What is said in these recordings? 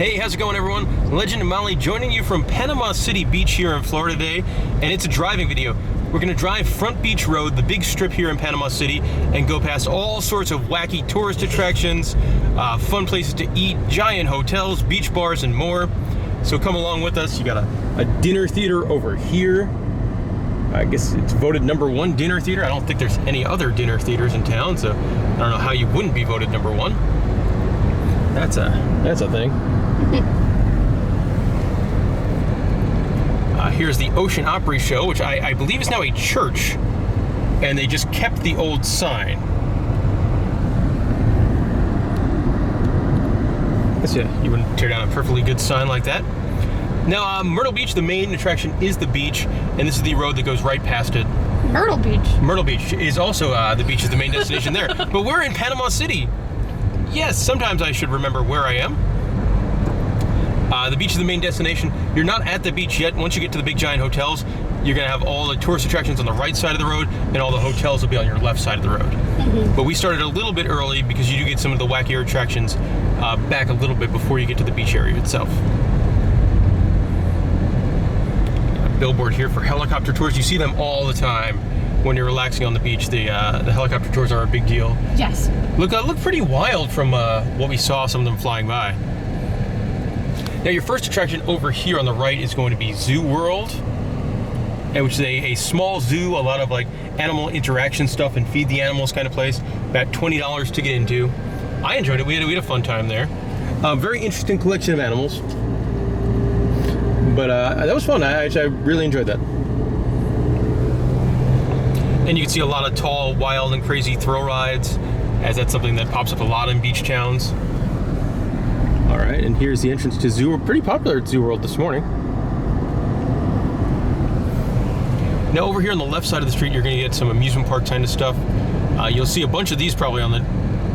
Hey, how's it going, everyone? Legend and Molly joining you from Panama City Beach here in Florida today, and it's a driving video. We're going to drive Front Beach Road, the big strip here in Panama City, and go past all sorts of wacky tourist attractions, fun places to eat, giant hotels, beach bars, and more. So come along with us. You got a dinner theater over here. I guess it's voted #1 dinner theater. I don't think there's any other dinner theaters in town, so I don't know how you wouldn't be voted #1. That's a thing. Here's the Ocean Opry Show, which I believe is now a church, and they just kept the old sign. I guess you wouldn't tear down a perfectly good sign like that. Now, Myrtle Beach, the main attraction is the beach, and this is the road that goes right past it. Myrtle Beach? Myrtle Beach is also, the beach is the main destination there. But we're in Panama City. Yes, sometimes I should remember where I am. The beach is the main destination. You're not at the beach yet. Once you get to the big giant hotels, you're going to have all the tourist attractions on the right side of the road, and all the hotels will be on your left side of the road. Mm-hmm. But we started a little bit early because you do get some of the wackier attractions back a little bit before you get to the beach area itself. A billboard here for helicopter tours. You see them all the time when you're relaxing on the beach. The helicopter tours are a big deal. Yes. Look pretty wild from what we saw, some of them flying by. Now, your first attraction over here on the right is going to be Zoo World, which is a small zoo, a lot of like animal interaction stuff and feed the animals kind of place. About $20 to get into. I enjoyed it. We had a fun time there. Very interesting collection of animals. But that was fun. I really enjoyed that. And you can see a lot of tall, wild, and crazy thrill rides, as that's something that pops up a lot in beach towns. All right, and here's the entrance to Zoo. We're pretty popular at Zoo World this morning. Now, over here on the left side of the street, you're going to get some amusement park kind of stuff. You'll see a bunch of these probably on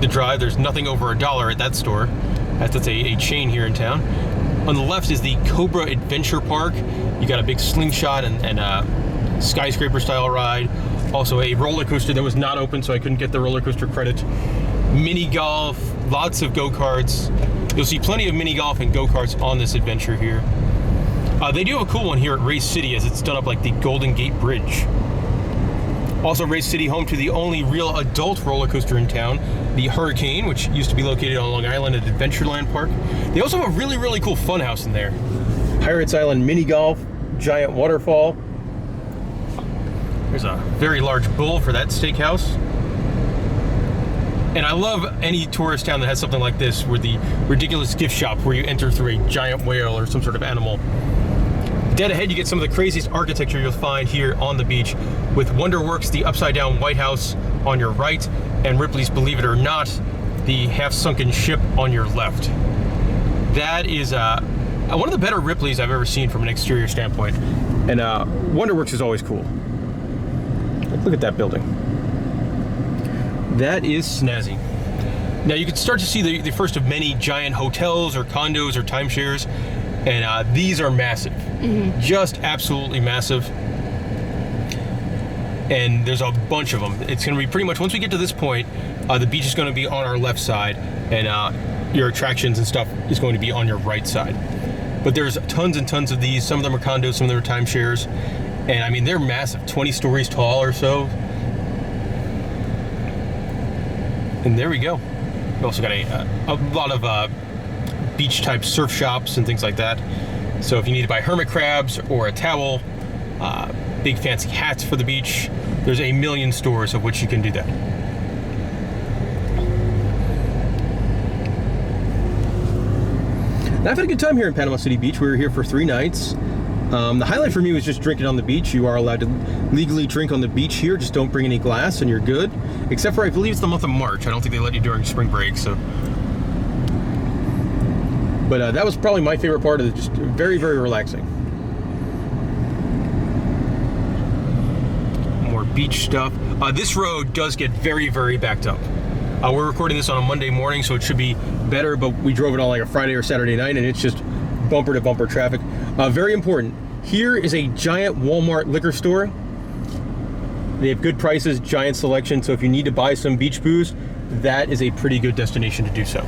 the drive. There's nothing over $1 at that store. That's a chain here in town. On the left is the Cobra Adventure Park. You got a big slingshot and skyscraper style ride. Also a roller coaster that was not open, so I couldn't get the roller coaster credit. Mini golf, lots of go-karts. You'll see plenty of mini golf and go-karts on this adventure here. They do have a cool one here at Race City, as it's done up like the Golden Gate Bridge. Also, Race City, home to the only real adult roller coaster in town, the Hurricane, which used to be located on Long Island at Adventureland Park. They also have a really, really cool fun house in there. Pirates Island mini golf, giant waterfall. There's a very large bull for that steakhouse. And I love any tourist town that has something like this, where the ridiculous gift shop where you enter through a giant whale or some sort of animal. Dead ahead, you get some of the craziest architecture you'll find here on the beach, with Wonderworks, the upside-down White House on your right, and Ripley's Believe It or Not, the half-sunken ship on your left. That is one of the better Ripleys I've ever seen from an exterior standpoint. And Wonderworks is always cool. Look at that building. That is snazzy. Now you can start to see the first of many giant hotels or condos or timeshares, and these are massive. Mm-hmm. Just absolutely massive. And there's a bunch of them. It's going to be pretty much, once we get to this point, the beach is going to be on our left side, and your attractions and stuff is going to be on your right side. But there's tons and tons of these. Some of them are condos, some of them are timeshares. And I mean, they're massive, 20 stories tall or so. And there we go. We also got a lot of beach-type surf shops and things like that. So if you need to buy hermit crabs or a towel, big fancy hats for the beach, there's a million stores of which you can do that. Now, I've had a good time here in Panama City Beach. We were here for 3 nights. The highlight for me was just drinking on the beach. You are allowed to legally drink on the beach here. Just don't bring any glass and you're good. Except for, I believe it's the month of March. I don't think they let you during spring break, so. But that was probably my favorite part of it. Just very, very relaxing. More beach stuff. This road does get very, very backed up. We're recording this on a Monday morning, so it should be better, but we drove it on like a Friday or Saturday night, and it's just bumper to bumper traffic. Very important, here is a giant Walmart liquor store. They have good prices, giant selection, so if you need to buy some beach booze, that is a pretty good destination to do so.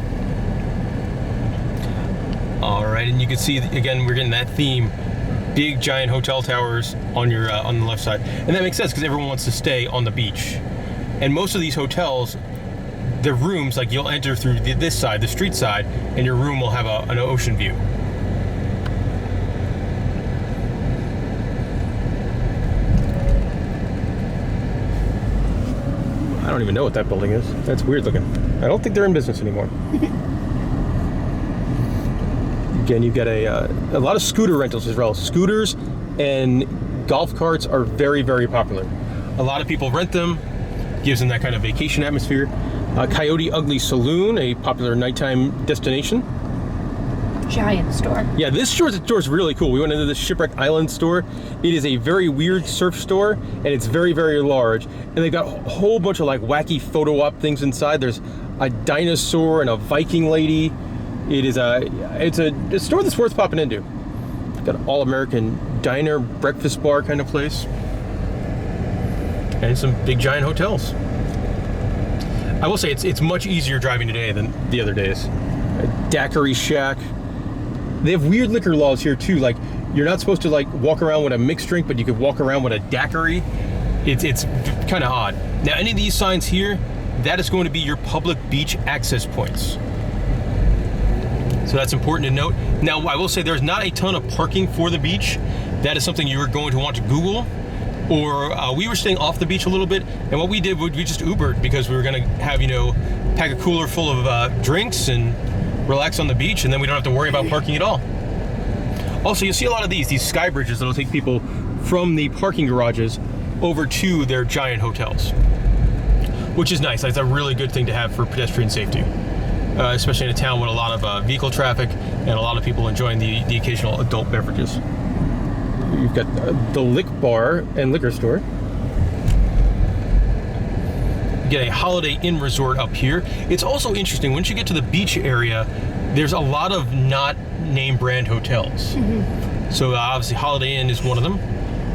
All right, and you can see again we're getting that theme, big giant hotel towers on your on the left side, and that makes sense because everyone wants to stay on the beach, and most of these hotels, the rooms, like you'll enter through this side, the street side, and your room will have an ocean view. I don't even know what that building is. That's weird looking. I don't think they're in business anymore. Again, you've got a lot of scooter rentals as well. Scooters and golf carts are very, very popular. A lot of people rent them, gives them that kind of vacation atmosphere. Coyote Ugly Saloon, a popular nighttime destination. Giant store. Yeah, this store is really cool. We went into the Shipwreck Island store. It is a very weird surf store, and it's very, very large. And they've got a whole bunch of like wacky photo op things inside. There's a dinosaur and a Viking lady. It's a store that's worth popping into. Got an all-American diner, breakfast bar kind of place. And some big giant hotels. I will say it's much easier driving today than the other days. A daiquiri shack. They have weird liquor laws here too. Like you're not supposed to like walk around with a mixed drink, but you could walk around with a daiquiri. It's kind of odd. Now any of these signs here, that is going to be your public beach access points. So that's important to note. Now, I will say there's not a ton of parking for the beach. That is something you are going to want to Google. Or we were staying off the beach a little bit, and what we did was we just Ubered because we were gonna have, pack a cooler full of drinks and relax on the beach, and then we don't have to worry about parking at all. Also, you'll see a lot of these sky bridges that'll take people from the parking garages over to their giant hotels, which is nice. That's a really good thing to have for pedestrian safety. Especially in a town with a lot of vehicle traffic and a lot of people enjoying the occasional adult beverages. You've got the Lick Bar and Liquor Store. You get a Holiday Inn resort up here. It's also interesting, once you get to the beach area, there's a lot of not name brand hotels. Mm-hmm. So obviously Holiday Inn is one of them.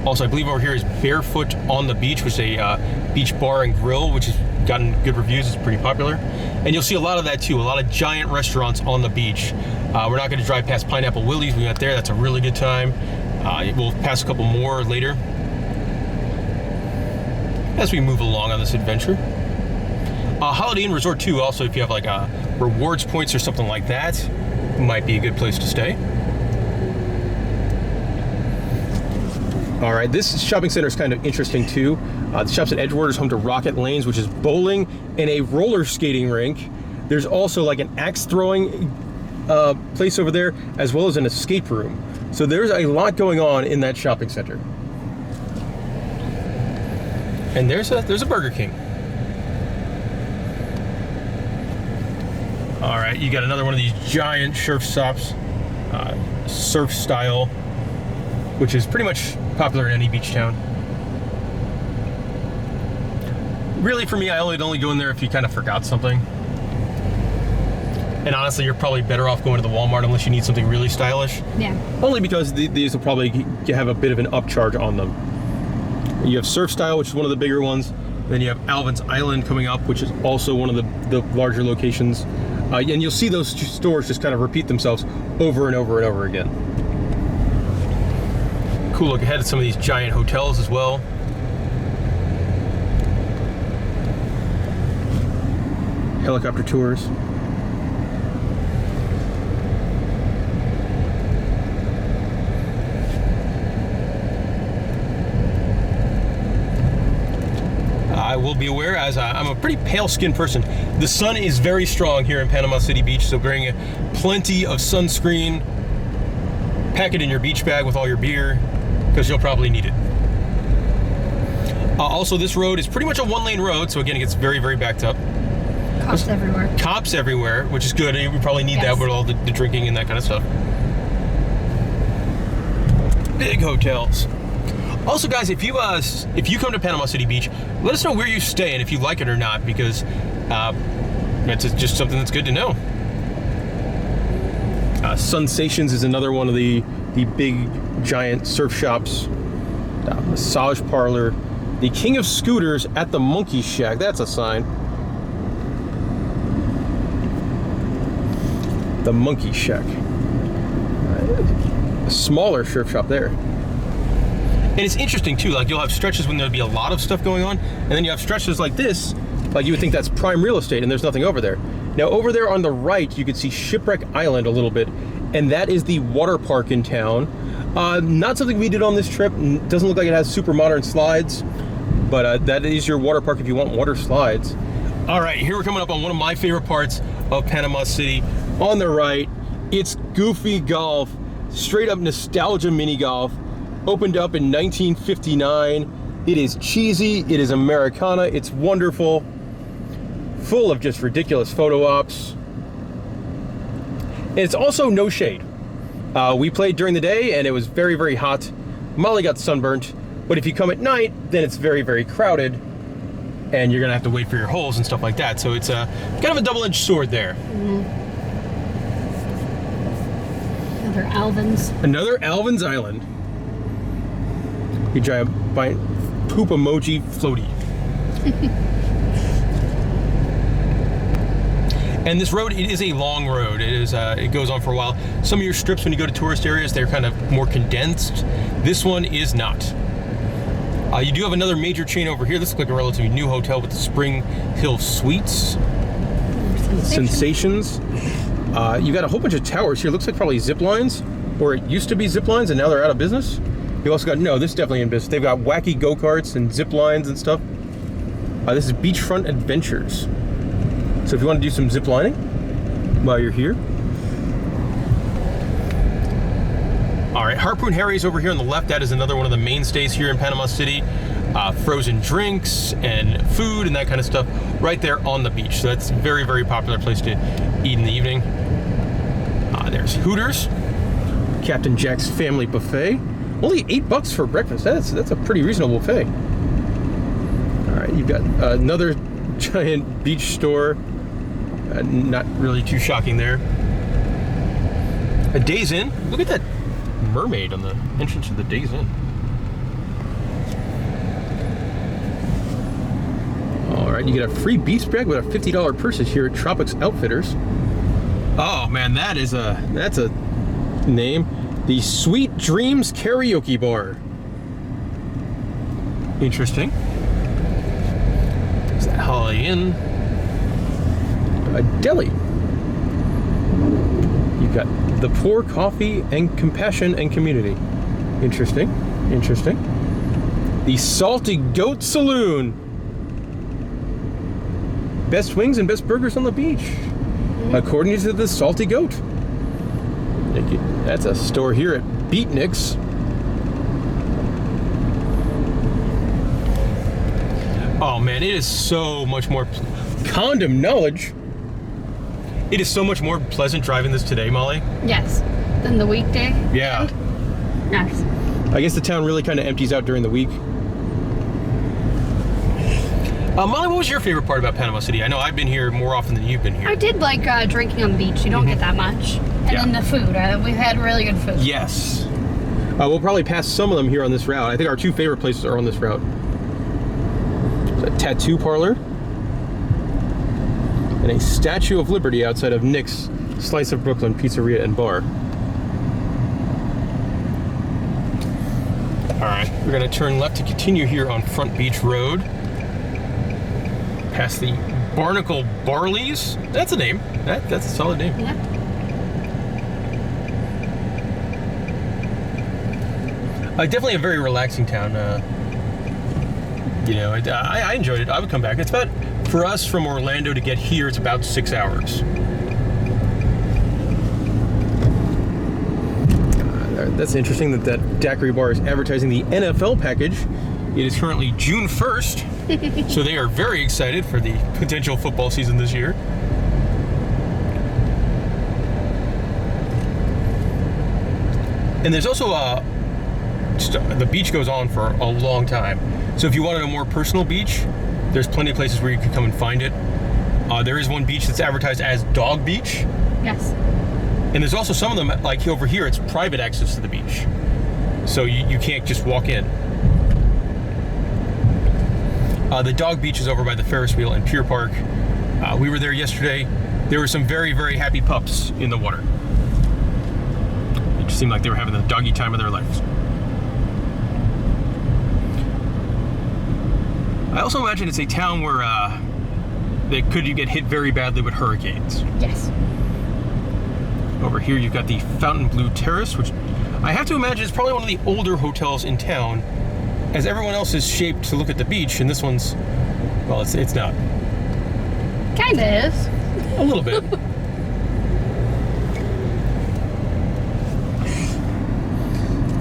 Also, I believe over here is Barefoot on the Beach, which is a beach bar and grill, which has gotten good reviews. It's pretty popular. And you'll see a lot of that too, a lot of giant restaurants on the beach. We're not going to drive past Pineapple Willie's. We went there. That's a really good time. We'll pass a couple more later as we move along on this adventure. Holiday Inn Resort too, also if you have like rewards points or something like that, might be a good place to stay. All right, this shopping center is kind of interesting too. The shop's at Edgewater, is home to Rocket Lanes, which is bowling and a roller skating rink. There's also like an axe throwing place over there, as well as an escape room. So there's a lot going on in that shopping center. And there's a Burger King. All right, you got another one of these giant surf stops, surf style, which is pretty much popular in any beach town. Really, for me, I would only go in there if you kind of forgot something. And honestly, you're probably better off going to the Walmart unless you need something really stylish. Yeah. Only because these will probably have a bit of an upcharge on them. You have Surf Style, which is one of the bigger ones. Then you have Alvin's Island coming up, which is also one of the larger locations. And you'll see those stores just kind of repeat themselves over and over and over again. Cool look ahead at some of these giant hotels as well. Helicopter tours. I will be aware, as I'm a pretty pale-skinned person, the sun is very strong here in Panama City Beach, so bring plenty of sunscreen, pack it in your beach bag with all your beer, because you'll probably need it. Also, this road is pretty much a one-lane road, so again, it gets very, very backed up. Cops everywhere. Cops everywhere, which is good. We probably need that with all the drinking and that kind of stuff. Big hotels. Also, guys, if you come to Panama City Beach, let us know where you stay and if you like it or not, because it's just something that's good to know. Sensations is another one of the big giant surf shops. Massage parlor. The King of Scooters at the Monkey Shack. That's a sign. The Monkey Shack. a smaller surf shop there. And it's interesting too, like you'll have stretches when there'll be a lot of stuff going on, and then you have stretches like this, like you would think that's prime real estate and there's nothing over there. Now over there on the right, you can see Shipwreck Island a little bit, and that is the water park in town. Not something we did on this trip. Doesn't look like it has super modern slides, but that is your water park if you want water slides. All right, here we're coming up on one of my favorite parts of Panama City. On the right, it's Goofy Golf, straight up nostalgia mini golf. Opened up in 1959. It is cheesy, it is Americana, it's wonderful. Full of just ridiculous photo ops. And it's also no shade. We played during the day and it was very, very hot. Molly got sunburnt, but if you come at night, then it's very, very crowded and you're gonna have to wait for your holes and stuff like that. So it's kind of a double-edged sword there. Another Alvin's. Another Alvin's Island. You giant poop emoji floaty. And this road, it is a long road. It goes on for a while. Some of your strips when you go to tourist areas, they're kind of more condensed. This one is not. You do have another major chain over here. This looks like a relatively new hotel with the Spring Hill Suites. Sensations. You got a whole bunch of towers here. Looks like probably zip lines, or it used to be zip lines and now they're out of business. You also got, no, this is definitely in business. They've got wacky go-karts and zip lines and stuff. This is Beachfront Adventures. So if you want to do some zip lining while you're here. All right, Harpoon Harry's over here on the left. That is another one of the mainstays here in Panama City. Frozen drinks and food and that kind of stuff right there on the beach. So that's a very, very popular place to eat in the evening. There's Hooters, Captain Jack's Family Buffet. Only $8 for breakfast. That's a pretty reasonable buffet. All right, you've got another giant beach store. Not really too shocking there. A Days Inn. Look at that mermaid on the entrance of the Days Inn. All right, you get a free beach bag with a $50 purchase here at Tropics Outfitters. Oh man, that's a name. The Sweet Dreams Karaoke Bar. Interesting. There's that Holiday Inn. A deli. You've got the Pour Coffee and Compassion and Community. Interesting. Interesting. The Salty Goat Saloon. Best wings and best burgers on the beach, according to the Salty Goat. That's a store here at Beatniks. Oh man, it is so much more condom knowledge. It is so much more pleasant driving this today, Molly. Yes, than the weekday. Yeah. Nice. I guess the town really kind of empties out during the week. Molly, what was your favorite part about Panama City? I know I've been here more often than you've been here. I did like drinking on the beach. You don't get that much. And then the food. We've had really good food. Yes. We'll probably pass some of them here on this route. I think our two favorite places are on this route. There's a tattoo parlor and a Statue of Liberty outside of Nick's Slice of Brooklyn Pizzeria and Bar. All right, we're gonna turn left to continue here on Front Beach Road. Past the Barnacle Barleys. That's a name. That's a solid name. Yeah. Definitely a very relaxing town. You know, I enjoyed it. I would come back. It's about, for us from Orlando to get here, it's about 6 hours. That's interesting that daiquiri bar is advertising the NFL package. It is currently June 1st, so they are very excited for the potential football season this year. And there's also the beach goes on for a long time. So if you wanted a more personal beach, there's plenty of places where you can come and find it. There is one beach that's advertised as Dog Beach. Yes. And there's also some of them, like over here, it's private access to the beach. So you can't just walk in. The Dog Beach is over by the Ferris wheel in Pier Park. We were there yesterday. There were some very, very happy pups in the water. It just seemed like they were having the doggy time of their lives. I also imagine it's a town where they could get hit very badly with hurricanes. Yes. Over here you've got the Fontainebleau Terrace, which I have to imagine is probably one of the older hotels in town, as everyone else is shaped to look at the beach, and this one's, well, it's not. Kinda is. A little bit.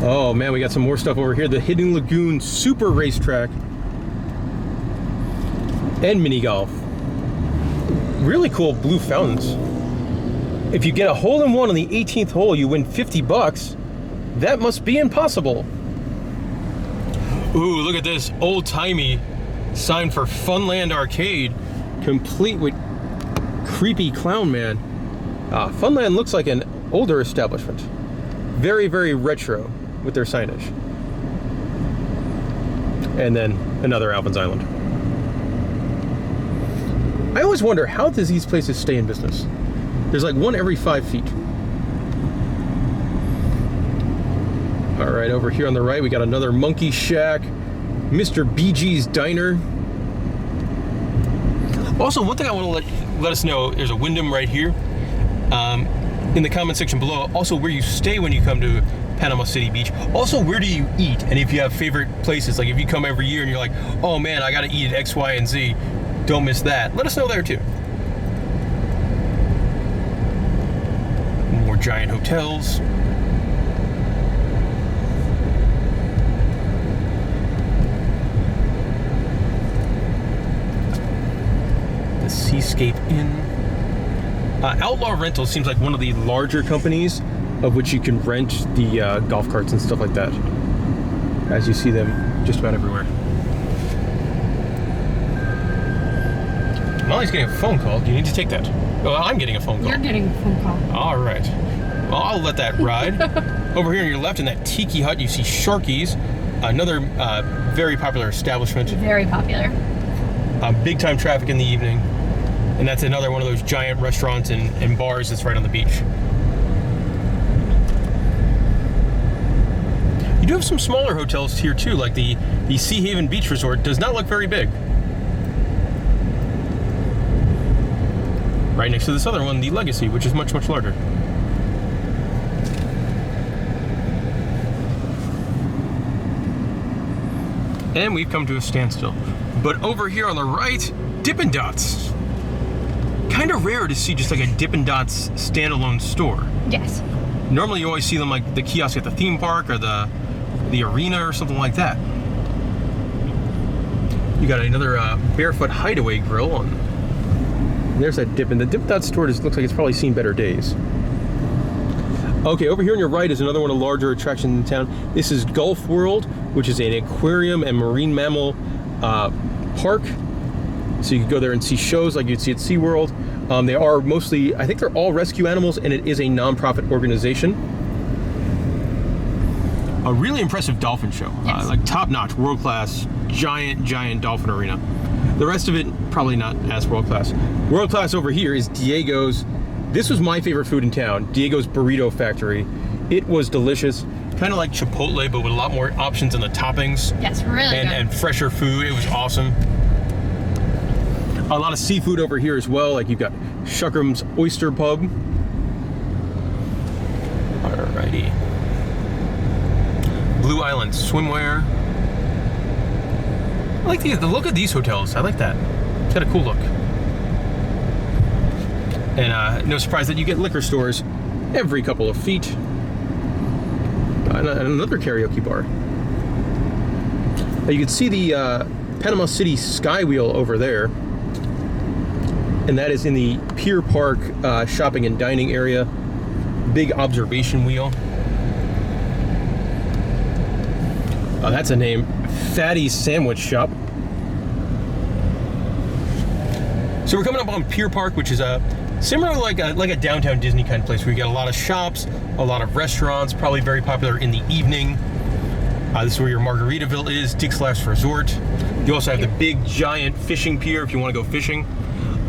Oh man, we got some more stuff over here. The Hidden Lagoon Super Racetrack and mini golf. Really cool blue fountains. If you get a hole-in-one on the 18th hole, you win $50. That must be impossible. Ooh, look at this old-timey sign for Funland Arcade, complete with creepy clown man. Funland looks like an older establishment. Very, very retro with their signage. And then another Alvin's Island. I always wonder, how does these places stay in business? There's like one every 5 feet. All right, over here on the right, we got another Monkey Shack, Mr. BG's Diner. Also, one thing I want to let us know, there's a Wyndham right here. In the comment section below, also where you stay when you come to Panama City Beach. Also, where do you eat? And if you have favorite places, like if you come every year and you're like, oh man, I gotta eat at X, Y, and Z, don't miss that. Let us know there too. More giant hotels. The Seascape Inn. Outlaw Rental seems like one of the larger companies of which you can rent the golf carts and stuff like that, as you see them just about everywhere. Molly's getting a phone call. Do you need to take that? Well, I'm getting a phone call. You're getting a phone call. All right. Well, I'll let that ride. Over here on your left in that tiki hut, you see Sharky's, another very popular establishment. Very popular. Big time traffic in the evening. And that's another one of those giant restaurants and bars that's right on the beach. You do have some smaller hotels here too, like the Sea Haven Beach Resort does not look very big. Right next to this other one, the Legacy, which is much, much larger. And we've come to a standstill. But over here on the right, Dippin' Dots. Kind of rare to see just like a Dippin' Dots standalone store. Yes. Normally you always see them like the kiosk at the theme park or the arena or something like that. You got another Barefoot Hideaway grill on. There's that Dippin'. The Dippin' Dots store just looks like it's probably seen better days. Okay, over here on your right is another one of the larger attractions in town. This is Gulf World, which is an aquarium and marine mammal park. So you can go there and see shows like you'd see at SeaWorld. They are mostly, I think they're all rescue animals, and it is a non-profit organization. A really impressive dolphin show. Yes. Like top-notch, world-class, giant dolphin arena. The rest of it, probably not as world-class. World-class over here is Diego's. This was my favorite food in town, Diego's Burrito Factory. It was delicious. Kind of like Chipotle, but with a lot more options in the toppings. Yes, really good. And fresher food. It was awesome. A lot of seafood over here as well. Like you've got Shuckram's Oyster Pub. Alrighty. Blue Island Swimwear. I like the look of these hotels. I like that. It's got a cool look. And no surprise that you get liquor stores every couple of feet. And another karaoke bar. You can see the Panama City Skywheel over there. And that is in the Pier Park shopping and dining area. Big observation wheel. Oh, that's a name. Fatty's Sandwich Shop. So we're coming up on Pier Park, which is similar like a downtown Disney kind of place where you get a lot of shops, a lot of restaurants, probably very popular in the evening. This is where your Margaritaville is, Dick's Last Resort. You also have the big giant fishing pier if you want to go fishing.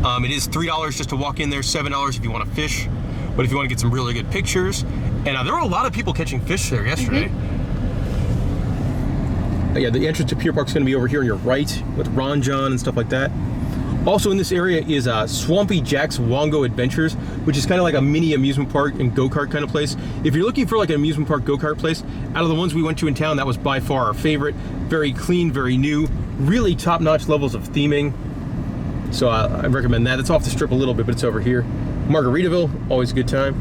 It is $3 just to walk in there, $7 if you want to fish. But if you want to get some really good pictures, and there were a lot of people catching fish there yesterday. Yeah, the entrance to Pier Park is going to be over here on your right with Ron John and stuff like that. Also in this area is Swampy Jack's Wongo Adventures, which is kind of like a mini amusement park and go-kart kind of place. If you're looking for like an amusement park go-kart place, out of the ones we went to in town, that was by far our favorite. Very clean, very new, really top-notch levels of theming. So I recommend that. It's off the strip a little bit, but it's over here. Margaritaville, always a good time.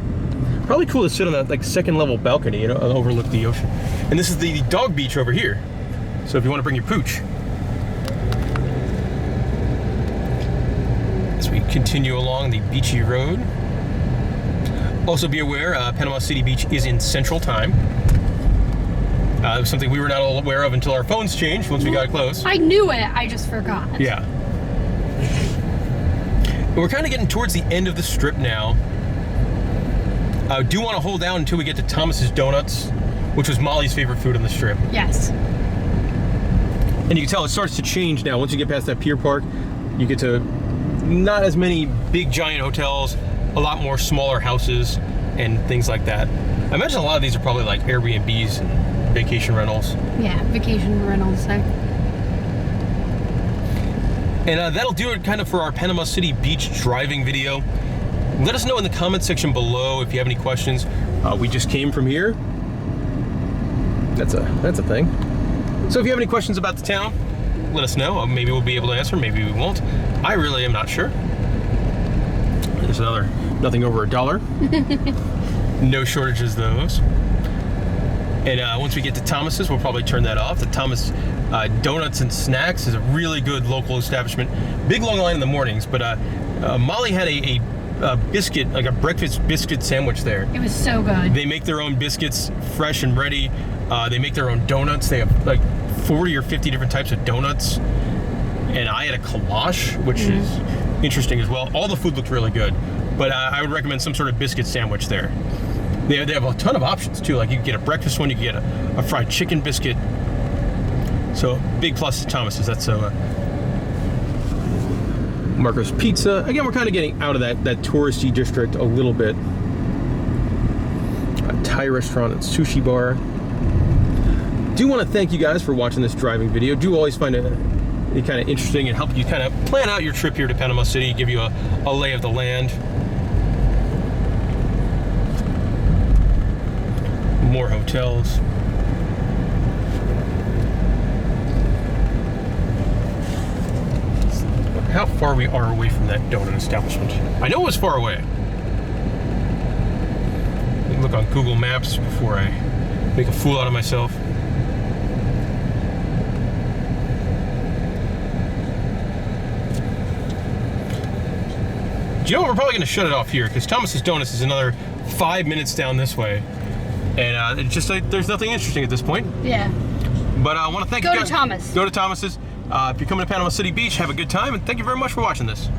Probably cool to sit on that like second level balcony, you know, and overlook the ocean. And this is the dog beach over here. So if you want to bring your pooch. As we continue along the beachy road. Also be aware, Panama City Beach is in Central Time. It was something we were not all aware of until our phones changed once we got close. I knew it, I just forgot. Yeah. And we're kind of getting towards the end of the strip now. I do want to hold down until we get to Thomas's Donuts, which was Molly's favorite food on the strip. Yes. And you can tell it starts to change now. Once you get past that Pier Park, you get to not as many big giant hotels, a lot more smaller houses and things like that. I imagine a lot of these are probably like Airbnbs and vacation rentals. Yeah, vacation rentals. And that'll do it kind of for our Panama City Beach driving video. Let us know in the comment section below if you have any questions. We just came from here. That's a thing. So if you have any questions about the town, let us know. Maybe we'll be able to answer, maybe we won't. I really am not sure. There's another, nothing over $1. No shortages those. And once we get to Thomas's, we'll probably turn that off. The Thomas Donuts and Snacks is a really good local establishment. Big long line in the mornings, but Molly had a biscuit, like a breakfast biscuit sandwich there. It was so good. They make their own biscuits fresh and ready. They make their own donuts. They have like 40 or 50 different types of donuts. And I had a kolache, which is interesting as well. All the food looked really good. But I would recommend some sort of biscuit sandwich there. They have a ton of options too. Like you can get a breakfast one, you can get a fried chicken biscuit. So big plus to Thomas's. That's Marco's Pizza. Again, we're kind of getting out of that touristy district a little bit. A Thai restaurant and sushi bar. Do want to thank you guys for watching this driving video. Do always find it kind of interesting and help you kind of plan out your trip here to Panama City, give you a lay of the land. More hotels. How far we are away from that donut establishment. I know it was far away. Let me look on Google Maps before I make a fool out of myself. Do you know what? We're probably going to shut it off here because Thomas's Donuts is another 5 minutes down this way. And it's just like there's nothing interesting at this point. Yeah. But I want to thank you guys. Go to Thomas. Go to Thomas's. If you're coming to Panama City Beach, have a good time, and thank you very much for watching this.